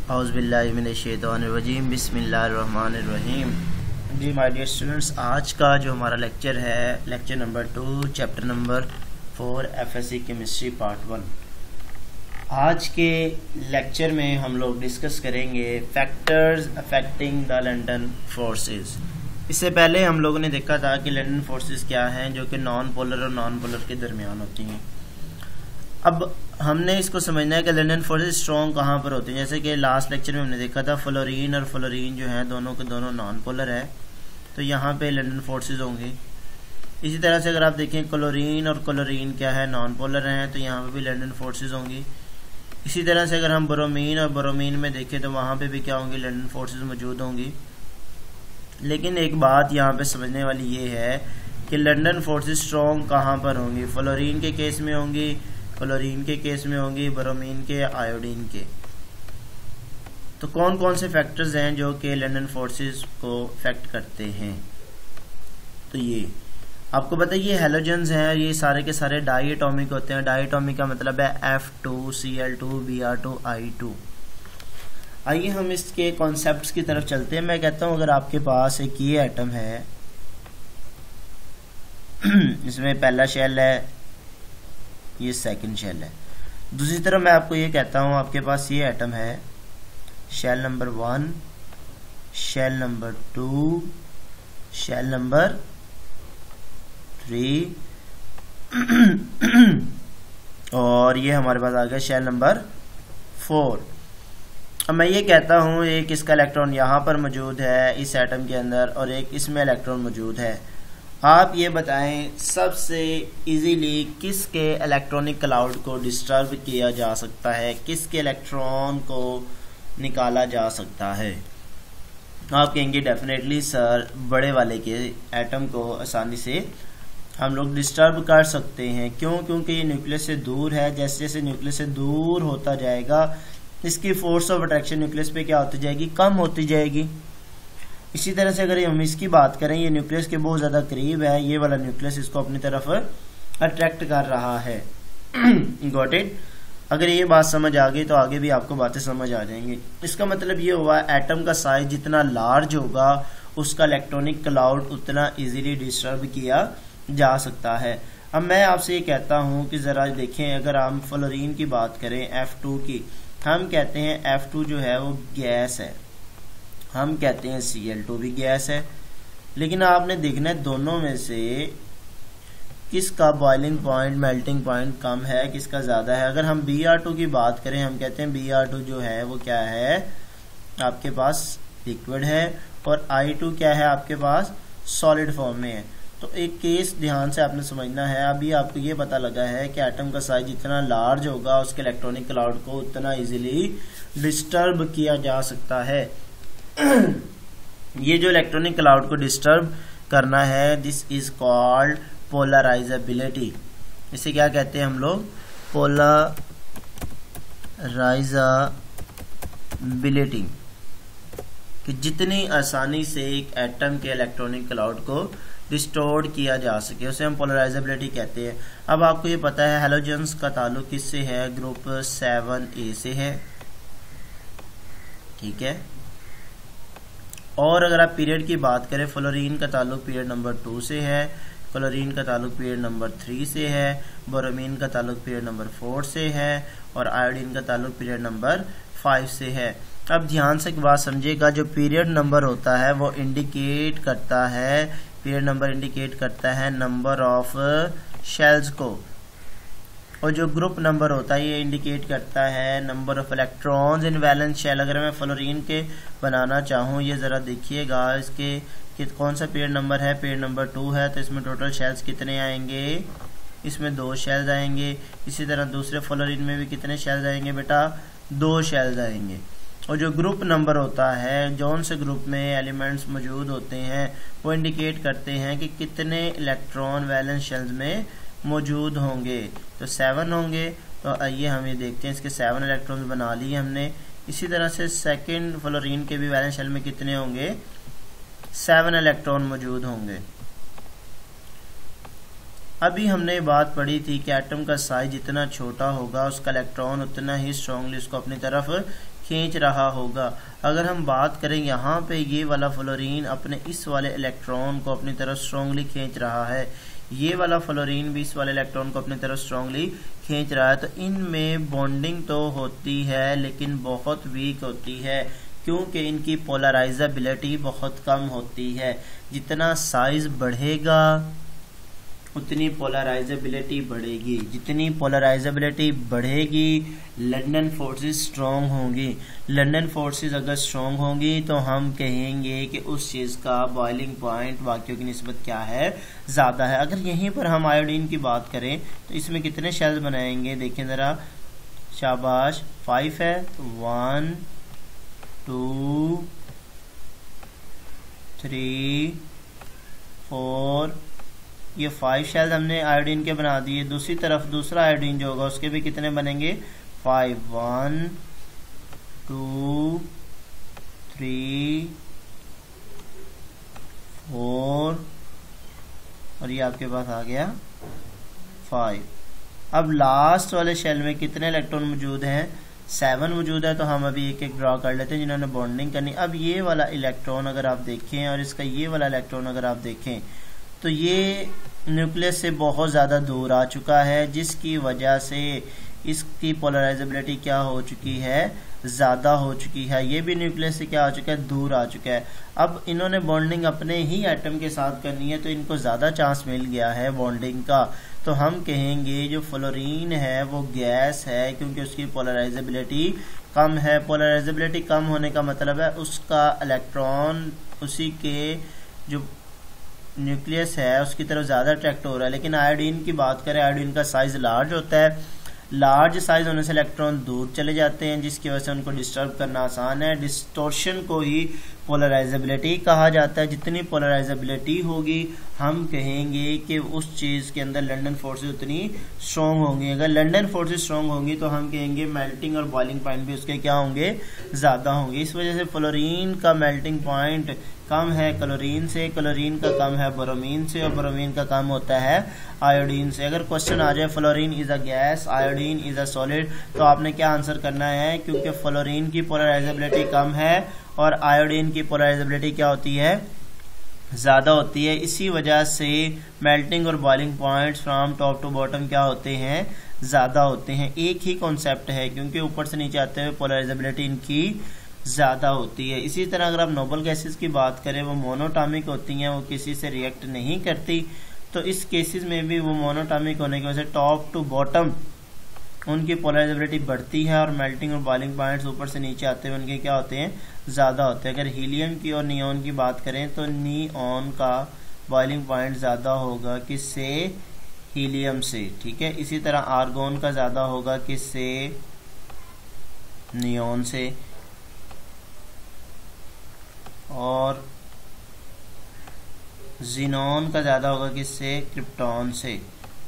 औज़ुबिल्लाहिमिनश्शैतानिर्रजीम बिस्मिल्लाहिर्रहमानिर्रहीम। जी my dear students, आज का जो हमारा लेक्चर है lecture number 2 chapter number 4 FSc chemistry part 1। आज के लेक्चर में हम लोग डिस्कस करेंगे factors affecting the London forces. इससे पहले हम लोगों ने देखा था कि लंदन फोर्सेस क्या हैं, जो कि नॉन पोलर और नॉन पोलर के दरमियान होती हैं। अब हमने इसको समझना है कि लंदन फोर्सेस स्ट्रॉन्ग कहाँ पर होती हैं। जैसे कि लास्ट लेक्चर में हमने देखा था फ्लोरीन और फ्लोरीन जो है दोनों के दोनों नॉन पोलर है, तो यहाँ पे लंदन फोर्सेस होंगे। इसी तरह से अगर आप देखें क्लोरीन और क्लोरीन क्या है, नॉन पोलर हैं, तो यहाँ पे भी लंदन फोर्सेस होंगी। इसी तरह से अगर हम ब्रोमीन और ब्रोमीन में देखें तो वहाँ पे भी क्या होंगी, लंदन फोर्सेस मौजूद होंगी। लेकिन एक बात यहाँ पे समझने वाली ये है कि लंदन फोर्सेस स्ट्रॉन्ग कहाँ पर होंगी। फ्लोरीन के केस में होंगी, क्लोरीन के केस में होंगी, ब्रोमीन के, आयोडीन के। तो कौन कौन से फैक्टर्स हैं जो कि लंदन फोर्सेस को अफेक्ट करते हैं। तो ये आपको पता है ये हैलोजेंस हैं, ये सारे के सारे डाई एटॉमिक होते हैं। डाई एटॉमिक का मतलब है F2Cl2 Br2 I2। आइए हम इसके कॉन्सेप्ट्स की तरफ चलते हैं। मैं कहता हूं अगर आपके पास एक ये एटम है इसमें पहला शेल है, ये सेकंड शेल है। दूसरी तरफ मैं आपको ये कहता हूं आपके पास ये एटम है, shell number 1, shell number 2, shell number 3 और ये हमारे पास आ गया शेल नंबर 4। अब मैं ये कहता हूं एक इसका इलेक्ट्रॉन यहाँ पर मौजूद है इस एटम के अंदर और एक इसमें इलेक्ट्रॉन मौजूद है। आप ये बताएं सबसे इजीली किसके इलेक्ट्रॉनिक क्लाउड को डिस्टर्ब किया जा सकता है, किसके इलेक्ट्रॉन को निकाला जा सकता है। आप कहेंगे डेफिनेटली सर बड़े वाले के एटम को आसानी से हम लोग डिस्टर्ब कर सकते हैं। क्यों? क्योंकि ये न्यूक्लियस से दूर है। जैसे जैसे न्यूक्लियस से दूर होता जाएगा इसकी फोर्स ऑफ अट्रैक्शन न्यूक्लियस पे क्या होती जाएगी, कम होती जाएगी। इसी तरह से अगर हम इसकी बात करें, ये न्यूक्लियस के बहुत ज्यादा करीब है, ये वाला न्यूक्लियस इसको अपनी तरफ अट्रैक्ट कर रहा है। Got it? अगर ये बात समझ आ गई तो आगे भी आपको बातें समझ आ जाएंगी। इसका मतलब ये हुआ एटम का साइज जितना लार्ज होगा उसका इलेक्ट्रॉनिक क्लाउड उतना इजीली डिस्टर्ब किया जा सकता है। अब मैं आपसे ये कहता हूं कि जरा देखें, अगर हम फ्लोरीन की बात करें F2 की, हम कहते हैं F2 जो है वो गैस है, हम कहते हैं Cl2 भी गैस है। लेकिन आपने देखना है दोनों में से किसका बॉइलिंग पॉइंट, मेल्टिंग पॉइंट कम है, किसका ज्यादा है। अगर हम Br2 की बात करें, हम कहते हैं Br2 जो है वो क्या है, आपके पास लिक्विड है और I2 क्या है, आपके पास सॉलिड फॉर्म में है। तो एक केस ध्यान से आपने समझना है। अभी आपको ये पता लगा है कि एटम का साइज जितना लार्ज होगा उसके इलेक्ट्रॉनिक क्लाउड को उतना इजीली डिस्टर्ब किया जा सकता है। ये जो इलेक्ट्रॉनिक क्लाउड को डिस्टर्ब करना है, दिस इज कॉल्ड पोलराइजेबिलिटी। इसे क्या कहते हैं हम लोग, पोलराइजेबिलिटी। कि जितनी आसानी से एक एटम के इलेक्ट्रॉनिक क्लाउड को डिस्टोर्ड किया जा सके उसे हम पोलराइजेबिलिटी कहते हैं। अब आपको ये पता है हैलोजेंस का ताल्लुक किससे है, ग्रुप 7A से है, ठीक है। और अगर आप पीरियड की बात करें, फ्लोरीन का ताल्लुक पीरियड नंबर 2 से है, क्लोरीन का ताल्लुक पीरियड नंबर 3 से है, ब्रोमीन का ताल्लुक पीरियड नंबर 4 से है और आयोडीन का ताल्लुक पीरियड नंबर 5 से है। अब ध्यान से एक बात समझिएगा, जो पीरियड नंबर होता है वो इंडिकेट करता है, पीरियड नंबर इंडिकेट करता है नंबर ऑफ शेल्स को, और जो ग्रुप नंबर होता है ये इंडिकेट करता है number of electrons in valence shell. अगर मैं फ्लोरीन के बनाना चाहूँ, ये जरा देखिएगा इसके कि कौन सा पीरियड नंबर है, पीरियड नंबर 2 है, तो इसमें टोटल शेल्स कितने आएंगे, इसमें 2 शेल्स आएंगे। इसी तरह दूसरे फ्लोरीन में भी कितने शेल्स आएंगे बेटा, 2 शेल्स आएंगे। और जो ग्रुप नंबर होता है, जौन से ग्रुप में एलिमेंट्स मौजूद होते हैं, वो इंडिकेट करते हैं कि कितने इलेक्ट्रॉन वैलेंस शेल्स में मौजूद होंगे। तो 7 होंगे। तो आइए हम ये देखते हैं, इसके 7 इलेक्ट्रॉन्स बना लिए हमने। इसी तरह से सेकंड फ्लोरीन के भी वैलेंस शेल में कितने होंगे, 7 इलेक्ट्रॉन मौजूद होंगे। अभी हमने बात पढ़ी थी कि एटम का साइज जितना छोटा होगा उसका इलेक्ट्रॉन उतना ही स्ट्रांगली उसको अपनी तरफ खींच रहा होगा। अगर हम बात करें यहाँ पे ये वाला फ्लोरीन अपने इस वाले इलेक्ट्रॉन को अपनी तरफ स्ट्रांगली खींच रहा है, ये वाला फ्लोरीन भी इस वाले इलेक्ट्रॉन को अपनी तरफ स्ट्रांगली खींच रहा है, तो इनमें बॉन्डिंग तो होती है लेकिन बहुत वीक होती है क्योंकि इनकी पोलराइजेबिलिटी बहुत कम होती है। जितना साइज बढ़ेगा उतनी पोलराइजेबिलिटी बढ़ेगी, जितनी पोलराइजेबिलिटी बढ़ेगी लंदन फोर्सेस स्ट्रॉन्ग होंगी। लंदन फोर्सेस अगर स्ट्रॉन्ग होंगी तो हम कहेंगे कि उस चीज़ का बॉइलिंग पॉइंट बाकियों की निस्बत क्या है, ज़्यादा है। अगर यहीं पर हम आयोडीन की बात करें तो इसमें कितने शेल्स बनाएंगे, देखें ज़रा, शाबाश 5 है, तो 1 2 3 4 ये 5 शेल्स हमने आयोडीन के बना दिए। दूसरी तरफ दूसरा आयोडीन जो होगा उसके भी कितने बनेंगे 5 1 2 3 4 और ये आपके पास आ गया 5। अब लास्ट वाले शेल में कितने इलेक्ट्रॉन मौजूद हैं, 7 मौजूद है। तो हम अभी एक एक ड्रॉ कर लेते हैं जिन्होंने बॉन्डिंग करनी। अब ये वाला इलेक्ट्रॉन अगर आप देखें और इसका ये वाला इलेक्ट्रॉन अगर आप देखें तो ये न्यूक्लियस से बहुत ज़्यादा दूर आ चुका है, जिसकी वजह से इसकी पोलराइजेबिलिटी क्या हो चुकी है, ज़्यादा हो चुकी है। ये भी न्यूक्लियस से क्या हो चुका है, दूर आ चुका है। अब इन्होंने बॉन्डिंग अपने ही एटम के साथ करनी है तो इनको ज़्यादा चांस मिल गया है बॉन्डिंग का। तो हम कहेंगे जो फ्लोरीन है वो गैस है क्योंकि उसकी पोलराइजेबिलिटी कम है। पोलराइजेबिलिटी कम होने का मतलब है उसका इलेक्ट्रॉन उसी के जो न्यूक्लियस है उसकी तरफ ज़्यादा अट्रैक्ट हो रहा है। लेकिन आयोडीन की बात करें, आयोडीन का साइज लार्ज होता है, लार्ज साइज होने से इलेक्ट्रॉन दूर चले जाते हैं जिसकी वजह से उनको डिस्टर्ब करना आसान है। डिस्टोर्शन को ही पोलराइजेबिलिटी कहा जाता है। जितनी पोलराइजेबिलिटी होगी हम कहेंगे कि उस चीज़ के अंदर लंदन फोर्सेस उतनी स्ट्रॉन्ग होंगी। अगर लंदन फोर्सेस स्ट्रॉन्ग होंगी तो हम कहेंगे मेल्टिंग और बॉइलिंग पॉइंट भी उसके क्या होंगे, ज़्यादा होंगे। इस वजह से फ्लोरीन का मेल्टिंग पॉइंट कम है क्लोरीन से, क्लोरीन का कम है ब्रोमीन से, और ब्रोमीन का कम होता है आयोडीन से। अगर क्वेश्चन आ जाए fluorine is a gas, iodine is a solid, तो आपने क्या आंसर करना है, क्योंकि फ्लोरीन की पोलराइजेबिलिटी कम है और आयोडीन की पोलराइजेबिलिटी क्या होती है, ज़्यादा होती है। इसी वजह से मेल्टिंग और boiling points from top to bottom क्या होते हैं, ज़्यादा होते हैं। एक ही कॉन्सेप्ट है क्योंकि ऊपर से नीचे आते हुए पोलराइजेबिलिटी इनकी ज़्यादा होती है। इसी तरह अगर आप नोबल गैसेस की बात करें वो मोनोटॉमिक होती हैं, वो किसी से रिएक्ट नहीं करती। तो इस केसेस में भी वो मोनोटॉमिक होने की वजह से टॉप टू बॉटम उनकी पोलराइजेबिलिटी बढ़ती है और मेल्टिंग और बॉइलिंग पॉइंट्स ऊपर से नीचे आते हुए उनके क्या होते हैं, ज़्यादा होते हैं। अगर हीलियम की और नियॉन की बात करें तो नियॉन का बॉइलिंग पॉइंट ज़्यादा होगा किससे, हीलियम से, ठीक है। इसी तरह आर्गोन का ज़्यादा होगा किससे, नियॉन से, और जीनॉन का ज़्यादा होगा किससे, क्रिप्टॉन से,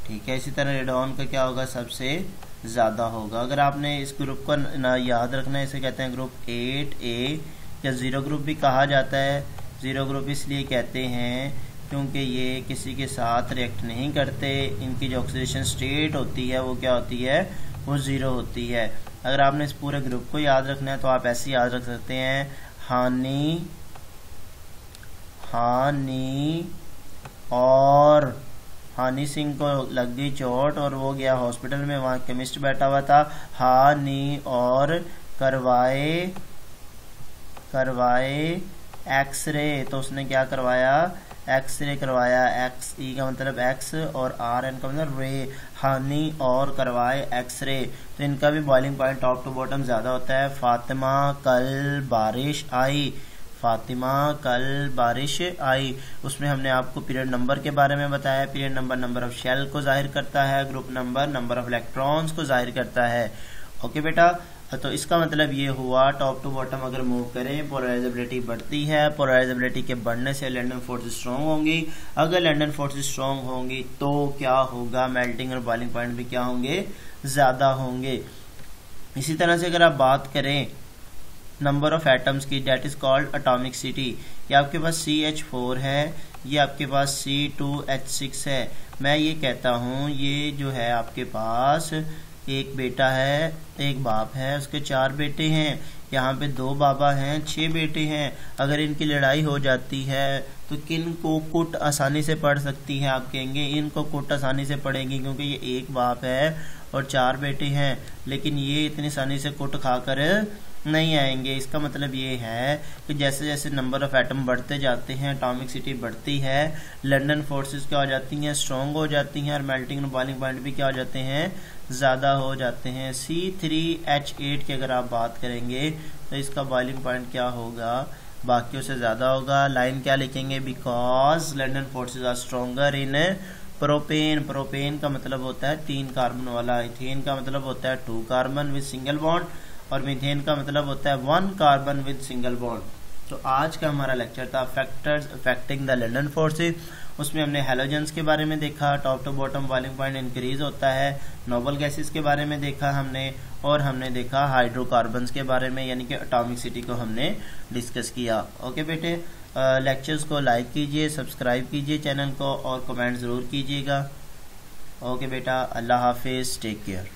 ठीक है। इसी तरह रेडॉन का क्या होगा, सबसे ज़्यादा होगा। अगर आपने इस ग्रुप को ना याद रखना है, इसे कहते हैं ग्रुप 8A या ज़ीरो ग्रुप भी कहा जाता है। ज़ीरो ग्रुप इसलिए कहते हैं क्योंकि ये किसी के साथ रिएक्ट नहीं करते, इनकी जो ऑक्सीडेशन स्टेट होती है वो क्या होती है, वो ज़ीरो होती है। अगर आपने इस पूरे ग्रुप को याद रखना है तो आप ऐसे याद रख सकते हैं, हानि और हानि सिंह को लग गई चोट और वो गया हॉस्पिटल में, वहाँ केमिस्ट बैठा हुआ था, हानि और करवाए एक्सरे, तो उसने क्या करवाया, एक्सरे करवाया। XE का मतलब एक्स और RN का मतलब रे, हानि और करवाए एक्सरे। तो इनका भी boiling point top to bottom ज़्यादा होता है। फातिमा कल बारिश आई, फातिमा कल बारिश आई, उसमें हमने आपको पीरियड नंबर के बारे में बताया। पीरियड नंबर ऑफ शेल को जाहिर करता है, ग्रुप नंबर ऑफ इलेक्ट्रॉन्स को जाहिर करता है। ओके बेटा, तो इसका मतलब ये हुआ टॉप टू बॉटम अगर मूव करें पोलराइजेबिलिटी बढ़ती है, पोलराइजेबिलिटी के बढ़ने से लंदन फोर्सेस स्ट्रॉन्ग होंगी। अगर लंदन फोर्सेस स्ट्रॉन्ग होंगी तो क्या होगा, मेल्टिंग और बॉइलिंग पॉइंट भी क्या होंगे, ज़्यादा होंगे। इसी तरह से अगर आप बात करें नंबर ऑफ एटम्स की, डेट इज कॉल्ड एटॉमिसिटी। ये आपके पास CH4 है, ये आपके पास C2H6 है। मैं ये कहता हूँ ये जो है आपके पास एक बेटा है, एक बाप है, उसके 4 बेटे हैं, यहाँ पे 2 बाबा हैं, 6 बेटे हैं। अगर इनकी लड़ाई हो जाती है तो किन को कुट आसानी से पढ़ सकती है? आप कहेंगे इनको कुट आसानी से पढ़ेंगी क्योंकि ये एक बाप है और 4 बेटे हैं, लेकिन ये इतनी आसानी से कुट खाकर नहीं आएंगे। इसका मतलब ये है कि जैसे जैसे नंबर ऑफ एटम बढ़ते जाते हैं, एटॉमिसिटी बढ़ती है, लंदन फोर्सेस क्या हो जाती हैं? स्ट्रॉन्ग हो जाती हैं, और मेल्टिंग एंड बॉइलिंग पॉइंट भी क्या हो जाते हैं? ज़्यादा हो जाते हैं। C3H8 की अगर आप बात करेंगे तो इसका बॉइलिंग पॉइंट क्या होगा? बाकियों से ज़्यादा होगा। लाइन क्या लिखेंगे? Because London forces are stronger in propane. Propane का मतलब होता है 3 कार्बन वाला, इथेन का मतलब होता है 2 कार्बन विद सिंगल बॉन्ड, और मीथेन का मतलब होता है 1 कार्बन विद सिंगल बॉन्ड। तो आज का हमारा लेक्चर था factors affecting the London forces. उसमें हमने हैलोजेंस के बारे में देखा, top to bottom boiling point increase होता है, नोबल गैसेस के बारे में देखा हमने, और हमने देखा हाइड्रोकार्बन्स के बारे में, यानी कि एटॉमिसिटी को हमने डिस्कस किया। ओके बेटे, लेक्चर्स को लाइक कीजिए, सब्सक्राइब कीजिए चैनल को, और कमेंट ज़रूर कीजिएगा। ओके बेटा, अल्लाह हाफिज़, टेक केयर।